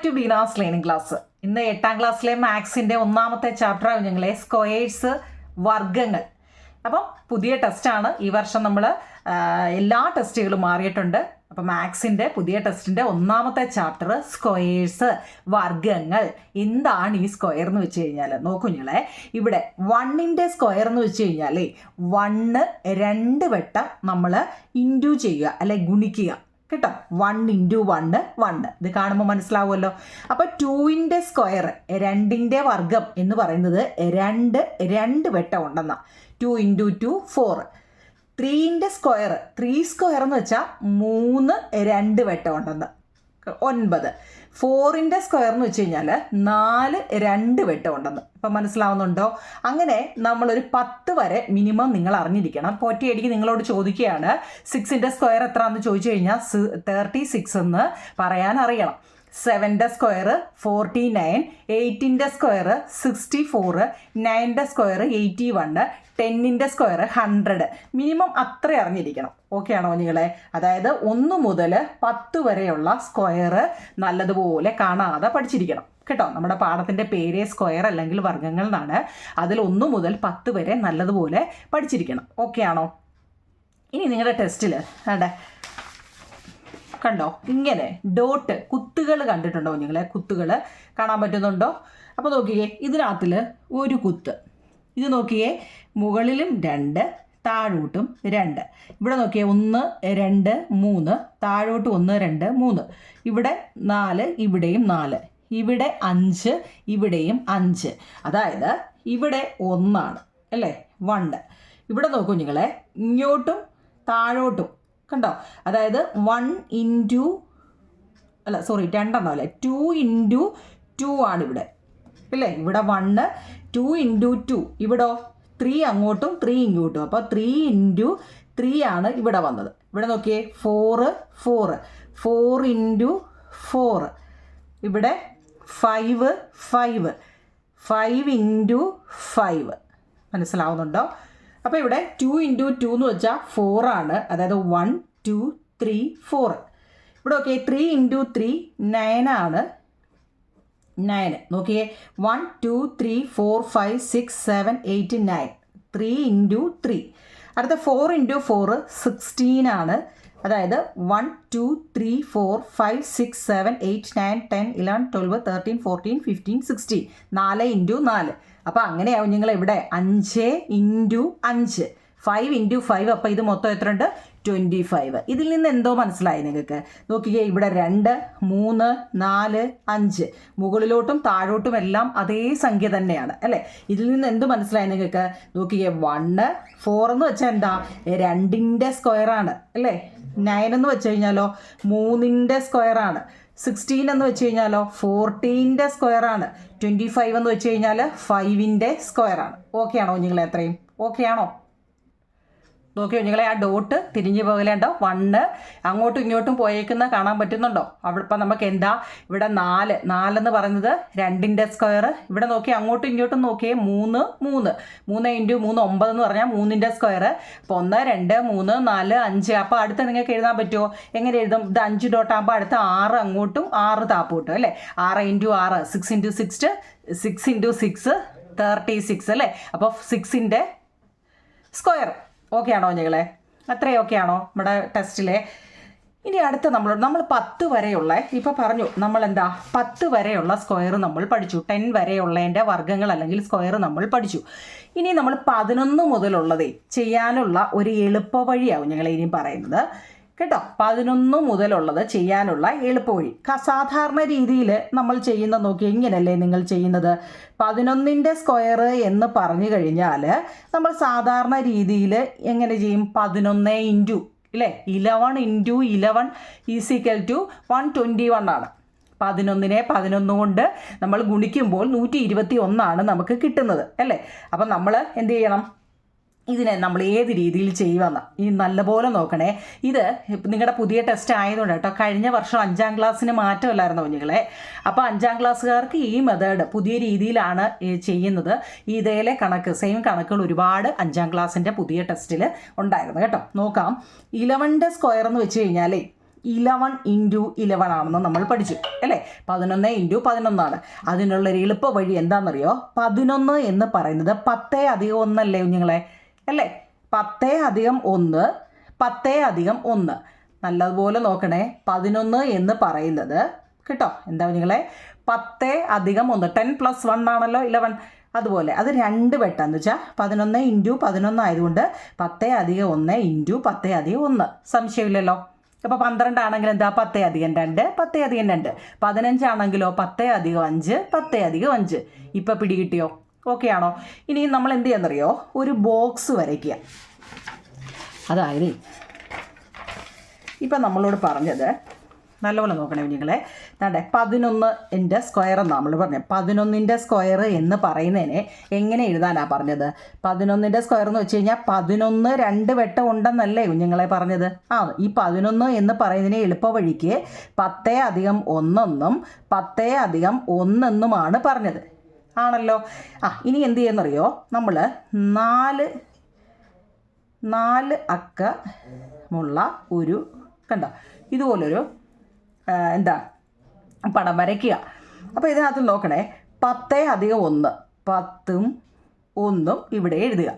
To Beena's learning class. ഇന്ന് 8ാം ക്ലാസ്സിലെ മാത്സിൻ്റെ ഒന്നാമത്തെ ചാപ്റ്ററാണ് ഞങ്ങളെ സ്ക്വയേഴ്സ്, വർഗ്ഗങ്ങൾ. അപ്പം പുതിയ ടെസ്റ്റാണ് ഈ വർഷം. നമ്മൾ എല്ലാ ടെസ്റ്റുകളും മാറിയിട്ടുണ്ട്. അപ്പം മാത്സിൻ്റെ പുതിയ ടെസ്റ്റിൻ്റെ ഒന്നാമത്തെ ചാപ്റ്റർ സ്ക്വയേഴ്സ്, വർഗ്ഗങ്ങൾ. എന്താണ് ഈ സ്ക്വയർ എന്ന് വെച്ച് കഴിഞ്ഞാൽ നോക്കൂ ഞങ്ങളെ, ഇവിടെ 1ൻ്റെ സ്ക്വയർ എന്ന് വെച്ച് കഴിഞ്ഞാൽ 1 2 വട്ടം നമ്മൾ ഇൻറ്റു ചെയ്യുക അല്ലെ ഗുണിക്കുക കേട്ടോ. 1 × 1 1. ഇത് കാണുമ്പോൾ മനസ്സിലാവുമല്ലോ. അപ്പോൾ 2ൻ്റെ സ്ക്വയർ, 2ൻ്റെ വർഗ്ഗം എന്ന് പറയുന്നത് 2 വട്ടം ഉണ്ടെന്നാ. 2 × 2 4. 3ൻ്റെ സ്ക്വയർ, 3 സ്ക്വയർ എന്ന് വെച്ചാൽ 3 2 വട്ടം ഉണ്ടെന്ന് 9. 4ൻ്റെ സ്ക്വയർ എന്ന് വെച്ച് കഴിഞ്ഞാൽ 4 2 വട്ടം ഉണ്ടെന്ന്. ഇപ്പം മനസ്സിലാവുന്നുണ്ടോ? അങ്ങനെ നമ്മളൊരു 10 വരെ മിനിമം നിങ്ങൾ അറിഞ്ഞിരിക്കണം. പോറ്റിയടിക്ക് നിങ്ങളോട് ചോദിക്കുകയാണ് 6ൻ്റെ സ്ക്വയർ എത്രയാണെന്ന് ചോദിച്ചു കഴിഞ്ഞാൽ 36 എന്ന് പറയാൻ അറിയണം. 7ൻ്റെ സ്ക്വയർ 49, 8ൻ്റെ സ്ക്വയർ 64, 9ൻ്റെ സ്ക്വയർ 81, 10ൻ്റെ സ്ക്വയർ 100. മിനിമം അത്ര അറിഞ്ഞിരിക്കണം. ഓക്കെ ആണോ നിങ്ങളെ? അതായത് 1 മുതൽ 10 വരെയുള്ള സ്ക്വയർ നല്ലതുപോലെ കാണാതെ പഠിച്ചിരിക്കണം കേട്ടോ. നമ്മുടെ പാഠത്തിൻ്റെ പേര് സ്ക്വയർ അല്ലെങ്കിൽ വർഗ്ഗങ്ങൾ എന്നാണ്. അതിൽ 1 മുതൽ 10 വരെ നല്ലതുപോലെ പഠിച്ചിരിക്കണം. ഓക്കെ ആണോ? ഇനി നിങ്ങളുടെ ടെസ്റ്റിൽ കണ്ടോ ഇങ്ങനെ ഡോട്ട് കുത്തുകൾ കണ്ടിട്ടുണ്ടോ നിങ്ങളെ? കുത്തുകൾ കാണാൻ പറ്റുന്നുണ്ടോ? അപ്പോൾ നോക്കിയേ, ഇതിനകത്തിൽ ഒരു കുത്ത്. ഇത് നോക്കിയേ, മുകളിലും 2 താഴോട്ടും 2. ഇവിടെ നോക്കിയേ 1 2 3, താഴോട്ട് 1 2 3. ഇവിടെ 4, ഇവിടെയും 4. ഇവിടെ 5, ഇവിടെയും 5. അതായത് ഇവിടെ 1 ആണ് അല്ലേ, 1. ഇവിടെ നോക്കൂ നിങ്ങളെ, ഇങ്ങോട്ടും താഴോട്ടും കണ്ടോ. അതായത് 1 × 2 അല്ലേ, 2 × 2 ആണ് ഇവിടെ അല്ലേ. ഇവിടെ 1, 2 × 2. ഇവിടോ 3 അങ്ങോട്ടും 3 ഇങ്ങോട്ടും. അപ്പോൾ 3 × 3 ആണ് ഇവിടെ വന്നത്. ഇവിടെ നോക്കിയേ 4 4 × 4. ഇവിടെ 5 5 × 5. മനസ്സിലാവുന്നുണ്ടോ? അപ്പോൾ ഇവിടെ 2 × 2 എന്ന് വെച്ചാൽ 4 ആണ്. അതായത് 1 2 3 4. ഇവിടെ ഓക്കെ 3 × 3 9 ആണ്. 9 നോക്കിയേ, 1 2 3 4 5 6 7 8 9. 3 × 3. അടുത്ത 4 × 4 16 ആണ്. അതായത് 1 2 3 4 5 6 7 8 9 10 11 12 13 14 15 16. 4 × 4. അപ്പോൾ അങ്ങനെയാവും നിങ്ങൾ ഇവിടെ 5 × 5 5 × 5. അപ്പോൾ ഇത് മൊത്തം എത്ര ഉണ്ട്? 25. ഇതിൽ നിന്ന് എന്തോ മനസ്സിലായി നിങ്ങൾക്ക്? നോക്കിയേ, ഇവിടെ 2 3 4 5. മുകളിലോട്ടും താഴോട്ടും എല്ലാം അതേ സംഖ്യ തന്നെയാണ് അല്ലേ. ഇതിൽ നിന്ന് എന്ത് മനസ്സിലായി നിങ്ങൾക്ക്? നോക്കിയേ, 1 4 എന്ന് വെച്ചാൽ എന്താ, 2ൻ്റെ സ്ക്വയറാണ് അല്ലേ. 9 എന്ന് വെച്ച് കഴിഞ്ഞാലോ 3ൻ്റെ സ്ക്വയറാണ്. 16 എന്ന് വെച്ച് കഴിഞ്ഞാലോ 14ൻ്റെ സ്ക്വയറാണ്. 25 എന്ന് വെച്ച് കഴിഞ്ഞാൽ 5ൻ്റെ സ്ക്വയറാണ്. ഓക്കെ ആണോ നിങ്ങൾ? എത്രയും ഓക്കെ ആണോ? നോക്കിയോ നിങ്ങളെ, ആ ഡോട്ട് തിരിഞ്ഞു പോകലുണ്ടോ? 1 അങ്ങോട്ടും ഇങ്ങോട്ടും പോയേക്കുന്ന കാണാൻ പറ്റുന്നുണ്ടോ? അവിടെ ഇപ്പം നമുക്ക് എന്താ, ഇവിടെ 4 എന്ന് പറയുന്നത് 2ൻ്റെ സ്ക്വയർ. ഇവിടെ നോക്കി അങ്ങോട്ടും ഇങ്ങോട്ടും നോക്കിയേ 3 3 × 3 9 എന്ന് പറഞ്ഞാൽ 3ൻ്റെ സ്ക്വയർ. അപ്പോൾ 1 2 3 4 5. അപ്പോൾ അടുത്ത് നിങ്ങൾക്ക് എഴുതാൻ പറ്റുമോ? എങ്ങനെ എഴുതും? ഇത് 5 ഡോട്ട് ആകുമ്പോൾ അടുത്ത് 6 അങ്ങോട്ടും 6 താപ്പോട്ടും അല്ലേ. 6 × 6 6 × 6 6 × 6 36 അല്ലേ. അപ്പോൾ 6ൻ്റെ സ്ക്വയർ. ഓക്കെ ആണോ നിങ്ങളെ? അത്രയും ഓക്കെ ആണോ നമ്മുടെ ടെസ്റ്റിലെ? ഇനി അടുത്ത നമ്മൾ 10 വരെയുള്ള, ഇപ്പോൾ പറഞ്ഞു നമ്മളെന്താ 10 വരെയുള്ള സ്ക്വയർ നമ്മൾ പഠിച്ചു. 10 വരെയുള്ളതിൻ്റെ വർഗ്ഗങ്ങൾ അല്ലെങ്കിൽ സ്ക്വയർ നമ്മൾ പഠിച്ചു. ഇനി നമ്മൾ 11 മുതലുള്ളതേ ചെയ്യാനുള്ള ഒരു എളുപ്പ വഴിയാവും ഞങ്ങൾ ഇനി പറയുന്നത് കേട്ടോ. 11 മുതലുള്ളത് ചെയ്യാനുള്ള എളുപ്പവഴി. സാധാരണ രീതിയിൽ നമ്മൾ ചെയ്യുന്ന നോക്കി എങ്ങനെയല്ലേ നിങ്ങൾ ചെയ്യുന്നത്? 11ൻ്റെ സ്ക്വയർ എന്ന് പറഞ്ഞു കഴിഞ്ഞാൽ നമ്മൾ സാധാരണ രീതിയിൽ എങ്ങനെ ചെയ്യും? 11 × ഇല്ലേ 11 × 11 = 121 ആണ്. 11നെ 11 കൊണ്ട് നമ്മൾ ഗുണിക്കുമ്പോൾ 121 ആണ് നമുക്ക് കിട്ടുന്നത് അല്ലേ. അപ്പം നമ്മൾ എന്ത് ചെയ്യണം? ഇതിനെ നമ്മൾ ഏത് രീതിയിൽ ചെയ്യുമെന്ന് ഇനി നല്ലപോലെ നോക്കണേ. ഇത് നിങ്ങളുടെ പുതിയ ടെസ്റ്റ് ആയതുകൊണ്ട് കേട്ടോ. കഴിഞ്ഞ വർഷം 5ാം ക്ലാസ്സിന് മാറ്റമല്ലായിരുന്നോ കുഞ്ഞുങ്ങളെ? അപ്പോൾ 5ാം ക്ലാസ്സുകാർക്ക് ഈ മെത്തേഡ് പുതിയ രീതിയിലാണ് ചെയ്യുന്നത്. ഇതേലെ കണക്ക് സെയിം കണക്കുകൾ ഒരുപാട് 5ാം ക്ലാസ്സിൻ്റെ പുതിയ ടെസ്റ്റിൽ ഉണ്ടായിരുന്നു കേട്ടോ. നോക്കാം. 11ൻ്റെ സ്ക്വയർ എന്ന് വെച്ച് കഴിഞ്ഞാൽ 11 ഇൻറ്റു 11 ആണെന്ന് നമ്മൾ പഠിച്ചു അല്ലേ. 11 ഇൻറ്റു 11 അതിനുള്ളൊരു എളുപ്പ വഴി എന്താണെന്നറിയോ? 11 എന്ന് പറയുന്നത് 10 + 1 അല്ലേ കുഞ്ഞുങ്ങളെ? അല്ലേ? 10 + 1 10 + 1 നല്ലതുപോലെ നോക്കണേ. 11 എന്ന് പറയുന്നത് കേട്ടോ എന്താ കുഞ്ഞുങ്ങളെ? 10 + 1 10 + 1 ആണല്ലോ 11. അതുപോലെ അത് 2 വെട്ടാന്ന് വെച്ചാൽ 11 ഇൻറ്റു 11 ആയതുകൊണ്ട് 10 + 1 ഇൻറ്റു 10 + 1 സംശയമില്ലല്ലോ. അപ്പോൾ 12 ആണെങ്കിൽ എന്താ? 10 + 2 10 + 2. 15 ആണെങ്കിലോ 10 + 5 10 + 5. ഇപ്പം പിടികിട്ടിയോ? ഓക്കെ ആണോ? ഇനി നമ്മൾ എന്ത് ചെയ്യാന്നറിയോ? ഒരു ബോക്സ് വരയ്ക്കുക. അതായത് ഇപ്പം നമ്മളോട് പറഞ്ഞത് നല്ലപോലെ നോക്കണേ കുഞ്ഞുങ്ങളെ. 11ൻ്റെ സ്ക്വയർ എന്നാണ് നമ്മൾ പറഞ്ഞത്. 11ൻ്റെ സ്ക്വയർ എന്ന് പറയുന്നതിനെ എങ്ങനെ എഴുതാനാണ് പറഞ്ഞത്? 11ൻ്റെ സ്ക്വയർ എന്ന് വെച്ച് കഴിഞ്ഞാൽ 11 2 വെട്ടം ഉണ്ടെന്നല്ലേ കുഞ്ഞുങ്ങളെ പറഞ്ഞത്? ഈ 11 എന്ന് പറയുന്നതിനെ എളുപ്പ വഴിക്ക് 10 + 1 എന്നും 10 + 1 എന്നുമാണ് പറഞ്ഞത് ആണല്ലോ. ഇനി എന്ത് ചെയ്യുന്നറിയോ? നമ്മൾ 4 അക്കമുള്ള ഒരു കണ്ടോ ഇതുപോലൊരു പടം വരയ്ക്കുക. അപ്പോൾ ഇതിനകത്ത് നോക്കണേ. 10 + 1 10ഉം 1ഉം ഇവിടെ എഴുതുക.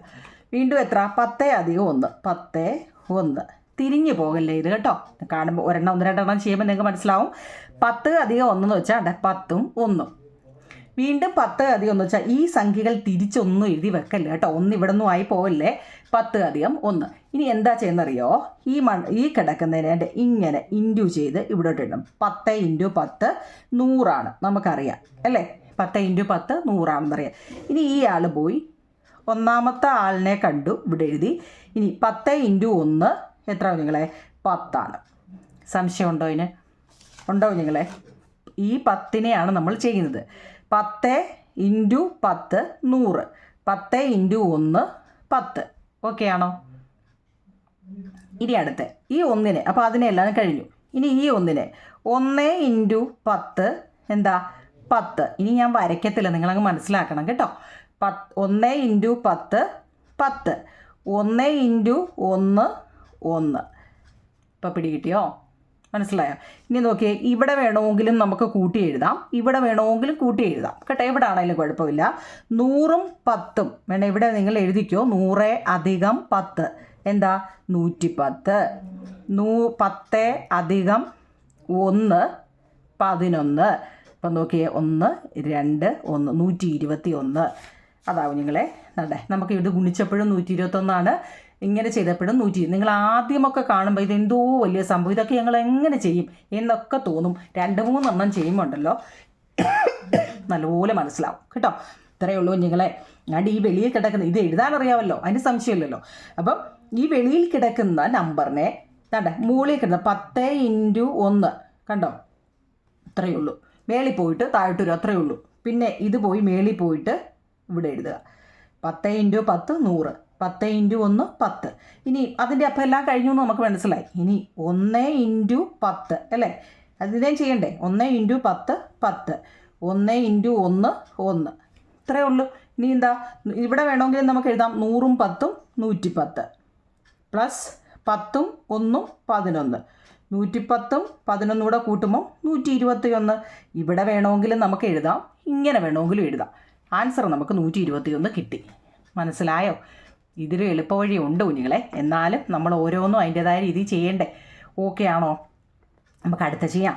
വീണ്ടും എത്ര? 10 + 1 10 1 തിരിഞ്ഞു പോകല്ലേ ഇത് കേട്ടോ. കാണുമ്പോൾ ഒരെണ്ണം 1 2 ചെയ്യുമ്പോൾ നിങ്ങൾക്ക് മനസ്സിലാവും. 10 + 1 എന്ന് വെച്ചാൽ 10ഉം 1ഉം. വീണ്ടും 10 + 1 വെച്ചാൽ ഈ സംഖ്യകൾ തിരിച്ചൊന്നും എഴുതി വെക്കല്ലേ കേട്ടോ. 1 ഇവിടെ നിന്നും ആയി പോവല്ലേ. 10 + 1. ഇനി എന്താ ചെയ്യുന്നറിയോ? ഈ കിടക്കുന്നതിനെ ഇങ്ങനെ ഇൻറ്റു ചെയ്ത് ഇവിടെ ഇടണം. 10 × 10 100 നമുക്കറിയാം അല്ലേ. 10 × 10 100 ഇനി ഈ ആൾ പോയി ഒന്നാമത്തെ ആളിനെ കണ്ടു ഇവിടെ എഴുതി. ഇനി 10 × 1 എത്ര കുഞ്ഞുങ്ങളെ? 10 സംശയമുണ്ടോ? ഇതിന് ഉണ്ടോ കുഞ്ഞുങ്ങളെ? ഈ 10നെയാണ് നമ്മൾ ചെയ്യുന്നത്. 10 × 10 100 10 × 1 10. ഓക്കെ ആണോ? ഇനി അടുത്ത് ഈ 1നെ അപ്പോൾ അതിനെ എല്ലാം കഴിഞ്ഞു. ഇനി ഈ 1നെ 1 × 10 എന്താ? 10. ഇനി ഞാൻ വരയ്ക്കത്തില്ല, നിങ്ങളങ്ങ് മനസ്സിലാക്കണം കേട്ടോ. 1 × 10 10 1 × 1 1. ഇപ്പോൾ പിടികിട്ടിയോ? മനസ്സിലായോ? ഇനി നോക്കിയേ. ഇവിടെ വേണമെങ്കിലും നമുക്ക് കൂട്ടി എഴുതാം, ഇവിടെ വേണമെങ്കിലും കൂട്ടി എഴുതാം കേട്ടോ. എവിടെ ആണെങ്കിലും കുഴപ്പമില്ല. 100ഉം 10ഉം വേണം. ഇവിടെ നിങ്ങൾ എഴുതിക്കോ. 100 + 10 എന്താ? 110. 10 + 1 11. അപ്പം നോക്കിയേ. 1 2 1 121. അതാവും നിങ്ങളെ നമുക്ക് ഇത് ഗുണിച്ചപ്പോഴും 121. ഇങ്ങനെ ചെയ്തപ്പോഴും 100. നിങ്ങൾ ആദ്യമൊക്കെ കാണുമ്പോൾ ഇതെന്തോ വലിയ സംഭവം, ഇതൊക്കെ ഞങ്ങൾ എങ്ങനെ ചെയ്യും എന്നൊക്കെ തോന്നും. 2-3 എണ്ണം ചെയ്യുമ്പോൾ ഉണ്ടല്ലോ നല്ലപോലെ മനസ്സിലാവും കേട്ടോ. ഇത്രയേ ഉള്ളൂ കുഞ്ഞുങ്ങളെ. ഈ വെളിയിൽ കിടക്കുന്ന ഇത് എഴുതാനറിയാമല്ലോ, അതിന് സംശയമില്ലല്ലോ. അപ്പം ഈ വെളിയിൽ കിടക്കുന്ന നമ്പറിനെ മുകളിൽ കിടന്ന 10 × 1 കണ്ടോ ഇത്രയേ ഉള്ളൂ. മേളിൽ പോയിട്ട് താഴോട്ട് വരും, അത്രയേ ഉള്ളൂ. പിന്നെ ഇത് പോയി മേളിൽ പോയിട്ട് ഇവിടെ എഴുതുക. 10 × 10 100 10 × 1 10. ഇനി അതിൻ്റെ അപ്പം എല്ലാം കഴിഞ്ഞു എന്ന് നമുക്ക് മനസ്സിലായി. ഇനി 1 × 10 അല്ലേ? അതിനേം ചെയ്യണ്ടേ. 1 × 10 10 1 × 1 1. ഇത്രയേ ഉള്ളൂ. ഇനി എന്താ? ഇവിടെ വേണമെങ്കിൽ നമുക്ക് എഴുതാം 100ഉം 10ഉം 110 പ്ലസ് 10ഉം 1ഉം 11. 110ഉം 11 കൂടെ കൂട്ടുമ്പോൾ 121. ഇവിടെ വേണമെങ്കിലും നമുക്ക് എഴുതാം, ഇങ്ങനെ വേണമെങ്കിലും എഴുതാം. ആൻസർ നമുക്ക് 121 കിട്ടി. മനസ്സിലായോ? ഇതിൽ എളുപ്പവഴി ഉണ്ട് കുഞ്ഞുങ്ങളെ. എന്നാലും നമ്മൾ ഓരോന്നും അതിൻ്റെതായ രീതിയിൽ ചെയ്യണ്ടേ. ഓക്കെ ആണോ? നമുക്ക് അടുത്ത ചെയ്യാം.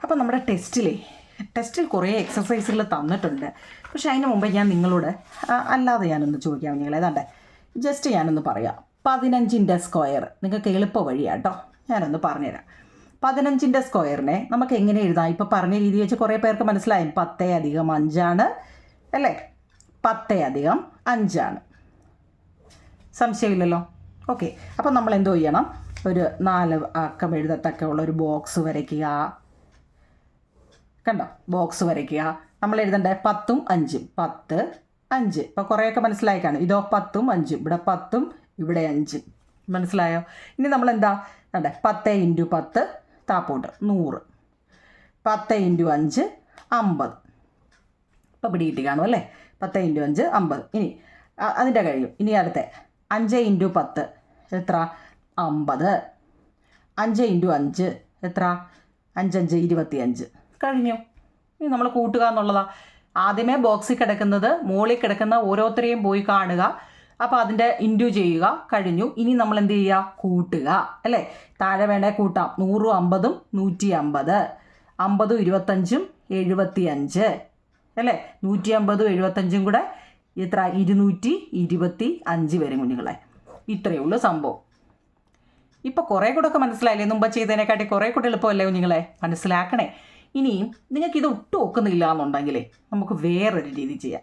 അപ്പോൾ നമ്മുടെ ടെസ്റ്റിൽ കുറേ എക്സസൈസുകൾ തന്നിട്ടുണ്ട്. പക്ഷെ അതിന് മുമ്പ് ഞാൻ നിങ്ങളോട് അല്ലാതെ ഞാനൊന്ന് ചോദിക്കാം കുഞ്ഞുങ്ങളെ. ജസ്റ്റ് ഞാനൊന്ന് പറയാം. 15ൻ്റെ സ്ക്വയർ നിങ്ങൾക്ക് എളുപ്പ വഴിയാണ് കേട്ടോ. ഞാനൊന്ന് പറഞ്ഞുതരാം. 15ൻ്റെ സ്ക്വയറിനെ നമുക്ക് എങ്ങനെ എഴുതാം? ഇപ്പോൾ പറഞ്ഞ രീതി വെച്ച് കുറേ പേർക്ക് മനസ്സിലായി. 10 + 5 അല്ലേ? 10 + 5 സംശയമില്ലല്ലോ. ഓക്കെ. അപ്പം നമ്മൾ എന്തോ ചെയ്യണം? ഒരു 4 അക്കം എഴുതത്തൊക്കെ ഉള്ള ഒരു ബോക്സ് വരയ്ക്കുക. കണ്ടോ? ബോക്സ് വരയ്ക്കുക. നമ്മൾ എഴുതണ്ടേ 10ഉം 5ഉം 10 5. ഇപ്പോൾ കുറേയൊക്കെ മനസ്സിലായി കാണും. ഇതോ 10ഉം 5ഉം, ഇവിടെ 10ഉം ഇവിടെ 5ഉം. മനസ്സിലായോ? ഇനി നമ്മളെന്താ 10 × 10 താപ്പോട്ട് 100 10 × 5 50. ഇപ്പോൾ പിടികിട്ടി കാണും അല്ലേ? 10 × 5 50. ഇനി അതിൻ്റെ കഴിയും. ഇനി അടുത്ത 5 × 10 എത്ര? 50. 5 ഇൻറ്റു 5 എത്ര? 5 5 25. കഴിഞ്ഞു. ഇനി നമ്മൾ കൂട്ടുക എന്നുള്ളതാ. ആദ്യമേ ബോക്സിൽ കിടക്കുന്നത് മുകളിൽ കിടക്കുന്ന ഓരോരുത്തരെയും പോയി കാണുക. അപ്പോൾ അതിൻ്റെ ഇൻറ്റു ചെയ്യുക. കഴിഞ്ഞു. ഇനി നമ്മൾ എന്ത് ചെയ്യുക? കൂട്ടുക അല്ലേ? താഴെ വേണേ കൂട്ടാം. 100 50 150, 50 25 75 അല്ലേ? 150 75 കൂടെ എത്ര? 225 വരും കുഞ്ഞുങ്ങളെ. ഇത്രയേ ഉള്ളൂ സംഭവം. ഇപ്പോൾ കുറേ കൂടെ ഒക്കെ മനസ്സിലായില്ലേ? മുമ്പ് ചെയ്തതിനെക്കാട്ടി കുറേ കൂടെ എളുപ്പമല്ലേ കുഞ്ഞുങ്ങളെ? മനസ്സിലാക്കണേ. ഇനിയും നിങ്ങൾക്കിത് ഒട്ടും ഒക്കുന്നില്ല എന്നുണ്ടെങ്കിലേ നമുക്ക് വേറൊരു രീതി ചെയ്യാം.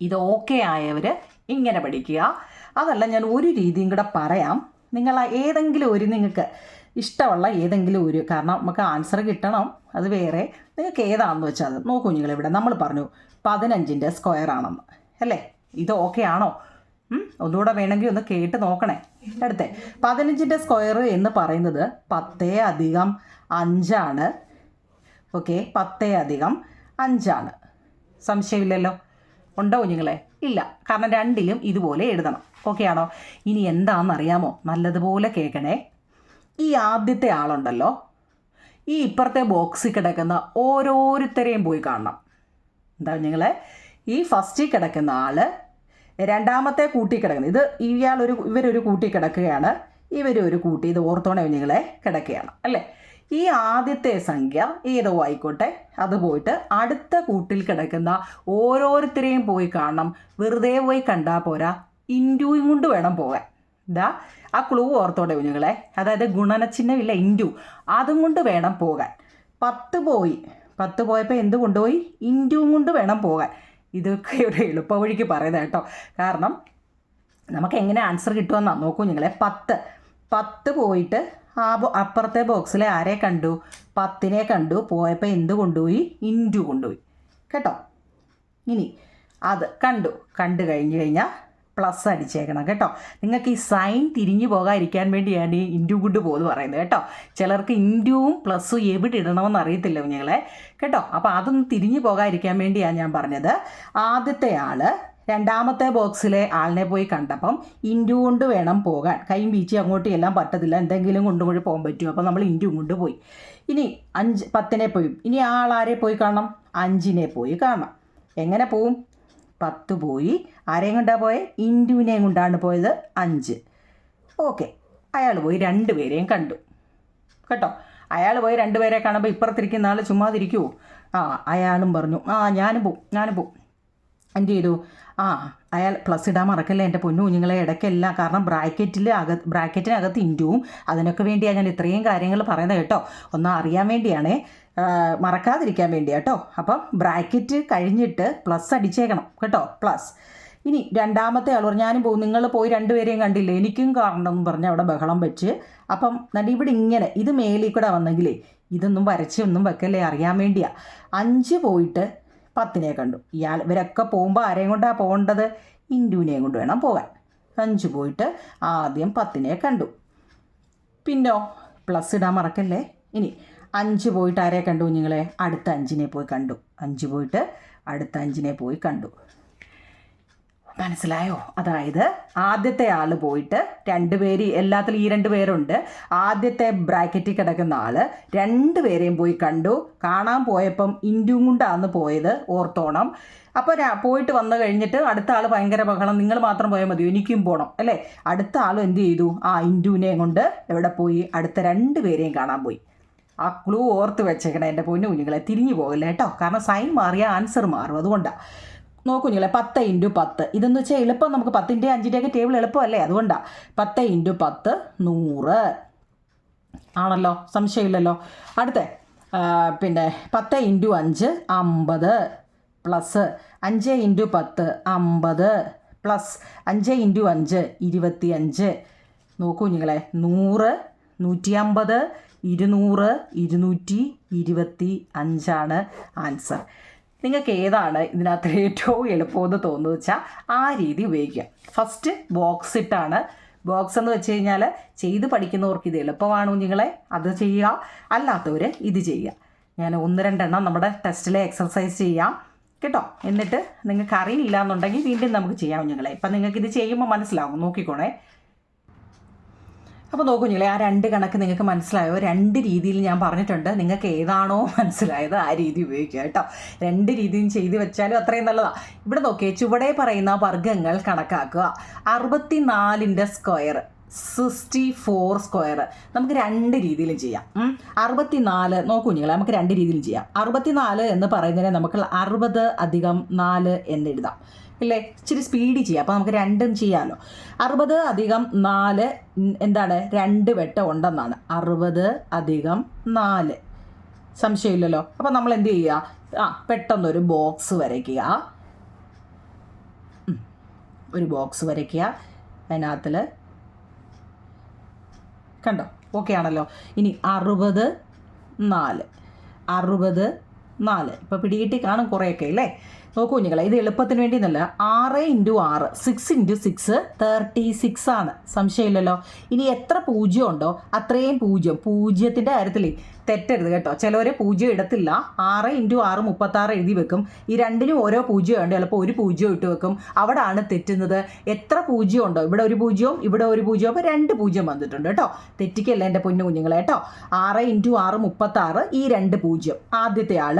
ഇത് ഓക്കെ ആയവർ ഇങ്ങനെ പഠിക്കുക. അതല്ല, ഞാൻ ഒരു രീതിയും കൂടെ പറയാം. നിങ്ങൾ ഏതെങ്കിലും ഒരു നിങ്ങൾക്ക് ഇഷ്ടമുള്ള ഏതെങ്കിലും ഒരു, കാരണം നമുക്ക് ആൻസർ കിട്ടണം, അത് വേറെ. നിങ്ങൾക്ക് ഏതാണെന്ന് വെച്ചാൽ അത് നോക്കൂ കുഞ്ഞുങ്ങൾ. ഇവിടെ നമ്മൾ പറഞ്ഞു 15ൻ്റെ സ്ക്വയർ ആണെന്ന് അല്ലേ? ഇത് ഓക്കെ ആണോ? ഒന്നുകൂടെ വേണമെങ്കിൽ ഒന്ന് കേട്ട് നോക്കണേ. അടുത്തേ 15ൻ്റെ സ്ക്വയർ എന്ന് പറയുന്നത് 10 അധികം 5 ഓക്കെ, 10 അധികം 5 സംശയമില്ലല്ലോ? ഉണ്ടോ കുഞ്ഞുങ്ങളെ? ഇല്ല. കാരണം രണ്ടിലും ഇതുപോലെ എഴുതണം. ഓക്കെ ആണോ? ഇനി എന്താണെന്നറിയാമോ? നല്ലതുപോലെ കേൾക്കണേ. ഈ ആദ്യത്തെ ആളുണ്ടല്ലോ, ഈ ഇപ്പുറത്തെ ബോക്സിൽ കിടക്കുന്ന ഓരോരുത്തരെയും പോയി കാണണം. എന്താ കുഞ്ഞുങ്ങളെ? ഈ ഫസ്റ്റിൽ കിടക്കുന്ന ആൾ രണ്ടാമത്തെ കൂട്ടി കിടക്കുന്നത്, ഇവരൊരു കൂട്ടി കിടക്കുകയാണ്, ഇവരൊരു കൂട്ടി, ഇത് ഓർത്തോണേ കുഞ്ഞുങ്ങളെ, കിടക്കുകയാണ് അല്ലേ? ഈ ആദ്യത്തെ സംഖ്യ ഏതോ ആയിക്കോട്ടെ, അത് പോയിട്ട് അടുത്ത കൂട്ടിൽ കിടക്കുന്ന ഓരോരുത്തരെയും പോയി കാണണം. വെറുതെ പോയി കണ്ടാൽ പോരാ, ഇൻറ്റുയും കൊണ്ട് വേണം പോകാൻ. ആ ക്ലൂ ഓർത്തോടെ കുഞ്ഞുങ്ങളെ. അതായത് ഗുണനചിഹ്നമില്ല, ഇൻറ്റു, അതും കൊണ്ട് വേണം പോകാൻ. 10 പോയപ്പോൾ എന്ത് കൊണ്ടുപോയി? ഇൻറ്റുവും കൊണ്ട് വേണം പോകാൻ. ഇതൊക്കെ ഒരു എളുപ്പ വഴിക്ക് പറയുന്നത് കേട്ടോ. കാരണം നമുക്ക് എങ്ങനെ ആൻസർ കിട്ടുമെന്നാണ്. നോക്കൂ കുഞ്ഞുങ്ങളെ. 10 പോയിട്ട് അപ്പുറത്തെ ബോക്സിലെ ആരെ കണ്ടു? 10നെ കണ്ടു. പോയപ്പോൾ എന്ത് കൊണ്ടുപോയി? ഇൻറ്റു കൊണ്ടുപോയി കേട്ടോ. ഇനി അത് കണ്ടു കഴിഞ്ഞാൽ പ്ലസ് അടിച്ചേക്കണം കേട്ടോ. നിങ്ങൾക്ക് ഈ സൈൻ തിരിഞ്ഞു പോകാതിരിക്കാൻ വേണ്ടിയാണ് ഈ ഇൻറ്റു കൊണ്ട് പോകുന്നത് പറയുന്നത് കേട്ടോ. ചിലർക്ക് ഇൻറ്റുവും പ്ലസ്സും എവിടെ ഇടണമെന്ന് അറിയത്തില്ല കുഞ്ഞുങ്ങളെ കേട്ടോ. അപ്പോൾ അതൊന്നും തിരിഞ്ഞു പോകാതിരിക്കാൻ വേണ്ടിയാണ് ഞാൻ പറഞ്ഞത്. ആദ്യത്തെ ആൾ രണ്ടാമത്തെ ബോക്സിലെ ആളിനെ പോയി കണ്ടപ്പം ഇൻറ്റു കൊണ്ട് വേണം പോകാൻ. കൈയും വീച്ചി അങ്ങോട്ടും എല്ലാം പറ്റത്തില്ല, എന്തെങ്കിലും കൊണ്ടുപോയി പോകാൻ പറ്റും. അപ്പോൾ നമ്മൾ ഇൻറ്റു കൊണ്ട് പോയി. ഇനി 10നെ പോയി. ഇനി ആളാരെ പോയി കാണണം? 5നെ പോയി കാണണം. എങ്ങനെ പോവും? 10 പോയി. ആരെയും കൊണ്ടാണ് പോയത്? ഇൻറ്റുവിനെയും കൊണ്ടാണ് പോയത്. 5. ഓക്കെ. അയാൾ പോയി 2 പേരെയും കണ്ടു കേട്ടോ. അയാൾ പോയി 2 പേരെ കാണുമ്പോൾ ഇപ്പുറത്തിരിക്കുന്ന ആൾ ചുമ്മാതിരിക്കുമോ? അയാളും പറഞ്ഞു ഞാനും പോവും. എന്ത് ചെയ്തു? അയാൾ പ്ലസ് ഇടാൻ മറക്കല്ലേ എൻ്റെ പൊന്നു കുഞ്ഞുങ്ങളെ, ഇടയ്ക്കെല്ലാം. കാരണം ബ്രാക്കറ്റിനകത്ത് ഇൻറ്റുവും, അതിനൊക്കെ വേണ്ടിയാണ് ഞാൻ ഇത്രയും കാര്യങ്ങൾ പറയുന്നത് കേട്ടോ. ഒന്ന് അറിയാൻ വേണ്ടിയാണേ, മറക്കാതിരിക്കാൻ വേണ്ടിയാണ് കേട്ടോ. അപ്പം ബ്രാക്കറ്റ് കഴിഞ്ഞിട്ട് പ്ലസ് അടിച്ചേക്കണം കേട്ടോ, പ്ലസ്. ഇനി രണ്ടാമത്തെ ആൾ പറഞ്ഞു ഞാനും പോകും. നിങ്ങൾ പോയി 2 പേരെയും കണ്ടില്ലേ, എനിക്കും കാണണമെന്ന് പറഞ്ഞ് അവിടെ ബഹളം വെച്ച്. അപ്പം ഇവിടെ ഇങ്ങനെ ഇത് മേലിൽ കൂടെ വന്നെങ്കിലേ ഇതൊന്നും വരച്ചൊന്നും വെക്കല്ലേ, അറിയാൻ വേണ്ടിയാണ്. 5 പോയിട്ട് 10നെ കണ്ടു. ഇവരൊക്കെ പോകുമ്പോൾ ആരെയും കൊണ്ടാണ് പോകേണ്ടത്? ഇൻറ്റുവിനെയും കൊണ്ട് വേണം പോകാൻ. 5 പോയിട്ട് ആദ്യം 10നെ കണ്ടു. പിന്നോ പ്ലസ് ഇടാൻ മറക്കല്ലേ. ഇനി 5 പോയിട്ട് ആരെ കണ്ടു കുഞ്ഞുങ്ങളെ? അടുത്ത 5നെ പോയി കണ്ടു. 5 പോയിട്ട് അടുത്ത 5നെ പോയി കണ്ടു. മനസ്സിലായോ? അതായത് ആദ്യത്തെ ആൾ പോയിട്ട് 2 പേര്, എല്ലാത്തിലും ഈ 2 പേരുണ്ട്. ആദ്യത്തെ ബ്രാക്കറ്റിൽ കിടക്കുന്ന ആൾ 2 പേരെയും പോയി കണ്ടു. കാണാൻ പോയപ്പം ഇൻറ്റും കൊണ്ടാണ് പോയത്, ഓർത്തോണം. അപ്പോൾ പോയിട്ട് വന്നു കഴിഞ്ഞിട്ട് അടുത്ത ആൾ ഭയങ്കര ബഹളം, നിങ്ങൾ മാത്രം പോയാൽ മതിയോ, എനിക്കും പോകണം അല്ലേ? അടുത്ത ആൾ എന്ത് ചെയ്തു? ഇൻറ്റുവിനെയും കൊണ്ട് എവിടെ പോയി? അടുത്ത 2 പേരെയും കാണാൻ പോയി. ആ ക്ലൂ ഓർത്ത് വെച്ചേക്കണം എൻ്റെ പൊന്നു കുഞ്ഞുങ്ങളെ, തിരിഞ്ഞു പോകില്ല കേട്ടോ. കാരണം സൈൻ മാറിയാൽ ആൻസർ മാറും, അതുകൊണ്ടാണ്. നോക്കൂ കുഞ്ഞുങ്ങളെ, 10 ഇൻറ്റു 10 ഇതെന്ന് വെച്ചാൽ എളുപ്പം. നമുക്ക് 10ൻ്റെ 5ൻ്റെയൊക്കെ ടേബിൾ എളുപ്പമല്ലേ, അതുകൊണ്ടാണ്. 10 ഇൻറ്റു 10 100 ആണല്ലോ, സംശയമില്ലല്ലോ. അടുത്ത 10 into 5 50 plus 5 into 10 50 plus 5 into 5 25. നോക്കൂ കുഞ്ഞുങ്ങളെ, 100 150 200 225 ആൻസർ. നിങ്ങൾക്ക് ഏതാണ് ഇതിനകത്ത് ഏറ്റവും എളുപ്പമെന്ന് തോന്നുന്നു വെച്ചാൽ ആ രീതി ഉപയോഗിക്കുക. ഫസ്റ്റ് ബോക്സ് ഇട്ടാണ്. ബോക്സ് എന്ന് വെച്ച് കഴിഞ്ഞാൽ ചെയ്ത് പഠിക്കുന്നവർക്ക് ഇത് എളുപ്പമാണ് കുഞ്ഞുങ്ങളെ, അത് ചെയ്യുക. അല്ലാത്തവർ ഇത് ചെയ്യുക. ഞാൻ 1-2 എണ്ണം നമ്മുടെ ടെസ്റ്റിലെ എക്സർസൈസ് ചെയ്യാം കേട്ടോ. എന്നിട്ട് നിങ്ങൾക്ക് അറിയില്ല എന്നുണ്ടെങ്കിൽ വീണ്ടും നമുക്ക് ചെയ്യാം കുഞ്ഞുങ്ങളെ. ഇപ്പം നിങ്ങൾക്ക് ഇത് ചെയ്യുമ്പോൾ മനസ്സിലാവും, നോക്കിക്കോണേ. അപ്പോൾ നോക്കൂ കുഞ്ഞുങ്ങളെ, ആ രണ്ട് കണക്ക് നിങ്ങൾക്ക് മനസ്സിലായോ? രണ്ട് രീതിയിൽ ഞാൻ പറഞ്ഞിട്ടുണ്ട്. നിങ്ങൾക്ക് ഏതാണോ മനസ്സിലായത് ആ രീതി ഉപയോഗിക്കുക കേട്ടോ. രണ്ട് രീതിയും ചെയ്ത് വെച്ചാലും അത്രയും നല്ലതാണ്. ഇവിടെ നോക്കിയേ, ചുവടെ പറയുന്ന വർഗ്ഗങ്ങൾ കണക്കാക്കുക. 64ൻ്റെ സ്ക്വയർ 64 സ്ക്വയർ നമുക്ക് രണ്ട് രീതിയിലും ചെയ്യാം. 64 നോക്കൂ കുഞ്ഞുങ്ങളെ, നമുക്ക് രണ്ട് രീതിയിലും ചെയ്യാം. 64 എന്ന് പറയുന്നതിനെ നമുക്ക് 60 + 4 എന്ന് എഴുതാം ഇല്ലേ? ഇച്ചിരി സ്പീഡിൽ ചെയ്യാം, അപ്പോൾ നമുക്ക് രണ്ടും ചെയ്യാമല്ലോ. 60 + 4 എന്താണ്? 2 വെട്ടം ഉണ്ടെന്നാണ്. 60 + 4 സംശയമില്ലല്ലോ. അപ്പോൾ നമ്മൾ എന്ത് ചെയ്യുക? പെട്ടെന്നൊരു ബോക്സ് വരയ്ക്കുക. ഒരു ബോക്സ് വരയ്ക്കുക. അതിനകത്തിൽ കണ്ടോ? ഓക്കെ ആണല്ലോ. ഇനി 60 4 60 4 ഇപ്പോൾ പിടികിട്ടി കാണും കുറേയൊക്കെ അല്ലേ? നോക്കൂ കുഞ്ഞുങ്ങളെ, ഇത് എളുപ്പത്തിന് വേണ്ടി എന്നല്ല. 6 × 6 6 × 6 36 ആണ്. സംശയമില്ലല്ലോ. ഇനി എത്ര പൂജ്യം ഉണ്ടോ അത്രയും പൂജ്യം. പൂജ്യത്തിൻ്റെ കാര്യത്തിൽ തെറ്റരുത് കേട്ടോ. ചിലവർ പൂജ്യം ഇടത്തില്ല. 6 × 6 36 എഴുതി വെക്കും. ഈ രണ്ടിനും ഓരോ പൂജ്യം ഉണ്ട്. ചിലപ്പോൾ ഒരു പൂജ്യം ഇട്ട് വെക്കും. അവിടാണ് തെറ്റുന്നത്. എത്ര പൂജ്യം ഉണ്ടോ, ഇവിടെ ഒരു പൂജ്യവും ഇവിടെ ഒരു പൂജ്യവും, അപ്പോൾ 2 പൂജ്യം വന്നിട്ടുണ്ട് കേട്ടോ. തെറ്റിക്കല്ല എൻ്റെ പൊന്നു കുഞ്ഞുങ്ങളെ കേട്ടോ. 6 × 6 36, ഈ 2 പൂജ്യം. ആദ്യത്തെ ആൾ